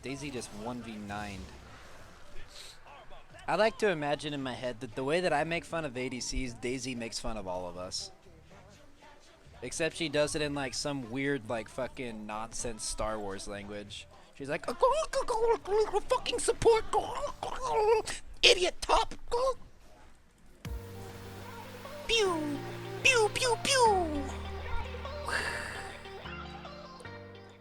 Daisy just 1v9'd. I like to imagine in my head that the way that I make fun of ADCs, Daisy makes fun of all of us. Except she does it in like some weird like fucking nonsense Star Wars language. She's like, fucking support, idiot top, pew, pew, pew, pew.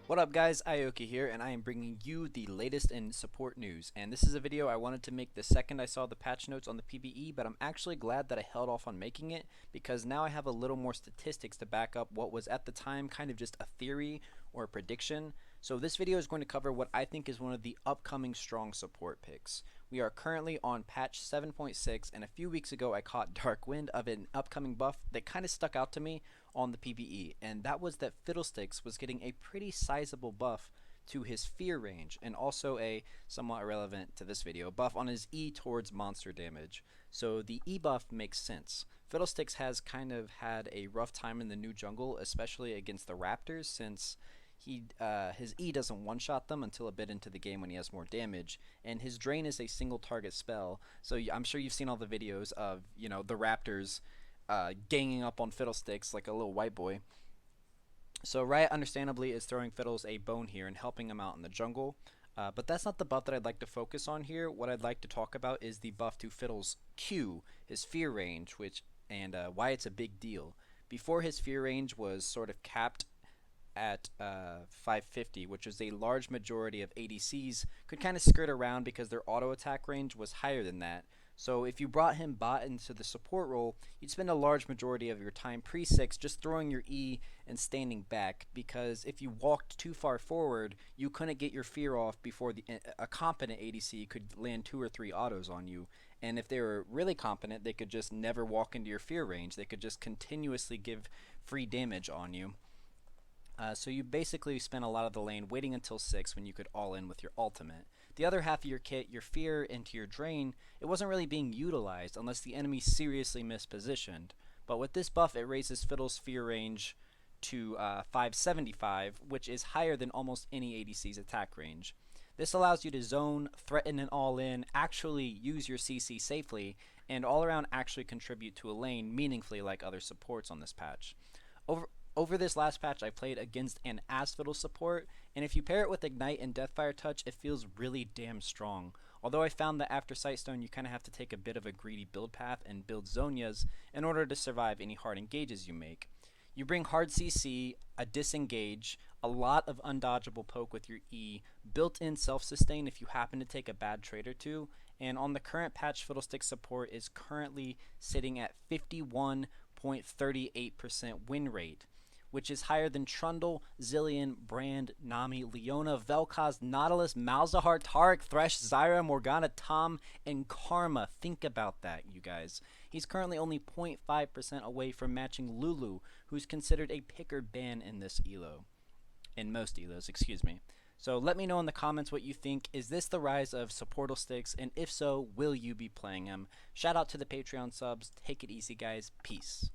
What up guys, Ioki here, and I am bringing you the latest in support news. And this is a video I wanted to make the second I saw the patch notes on the PvE, but I'm actually glad that I held off on making it, because now I have a little more statistics to back up what was at the time kind of just a theory or a prediction. So this video is going to cover what I think is one of the upcoming strong support picks. We are currently on patch 7.6, and a few weeks ago I caught dark wind of an upcoming buff that kind of stuck out to me on the PvE, and that was that Fiddlesticks was getting a pretty sizable buff to his fear range, and also a, somewhat irrelevant to this video, buff on his E towards monster damage. So the E buff makes sense. Fiddlesticks has kind of had a rough time in the new jungle, especially against the Raptors, since his E doesn't one-shot them until a bit into the game when he has more damage, and his drain is a single target spell. So I'm sure you've seen all the videos of, you know, the Raptors ganging up on Fiddlesticks like a little white boy. So Riot understandably is throwing Fiddles a bone here and helping him out in the jungle, but that's not the buff that I'd like to focus on here. What I'd like to talk about is the buff to Fiddles' Q, his fear range, and why it's a big deal. Before, his fear range was sort of capped at 550, which is a large majority of ADCs could kind of skirt around because their auto attack range was higher than that. So if you brought him bot into the support role, you'd spend a large majority of your time pre-6 just throwing your E and standing back, because if you walked too far forward, you couldn't get your fear off before a competent ADC could land 2 or 3 autos on you. And if they were really competent, they could just never walk into your fear range. They could just continuously give free damage on you. So you basically spent a lot of the lane waiting until 6 when you could all in with your ultimate. The other half of your kit, your fear into your drain, it wasn't really being utilized unless the enemy seriously mispositioned. But with this buff, it raises Fiddle's fear range to 575, which is higher than almost any ADC's attack range. This allows you to zone, threaten an all-in, actually use your CC safely, and all around actually contribute to a lane meaningfully like other supports on this patch. Over this last patch, I played against an Fiddle support, and if you pair it with Ignite and Deathfire Touch, it feels really damn strong. Although I found that after Sightstone, you kind of have to take a bit of a greedy build path and build Zonias in order to survive any hard engages you make. You bring hard CC, a disengage, a lot of undodgeable poke with your E, built-in self-sustain if you happen to take a bad trade or two, and on the current patch, Fiddlesticks Support is currently sitting at 51.38% win rate, which is higher than Trundle, Zillion, Brand, Nami, Leona, Vel'Koz, Nautilus, Malzahar, Taric, Thresh, Zyra, Morgana, Tom, and Karma. Think about that, you guys. He's currently only 0.5% away from matching Lulu, who's considered a pick or ban in this elo. In most elos, excuse me. So let me know in the comments what you think. Is this the rise of Supportlesticks? And if so, will you be playing him? Shout out to the Patreon subs. Take it easy, guys. Peace.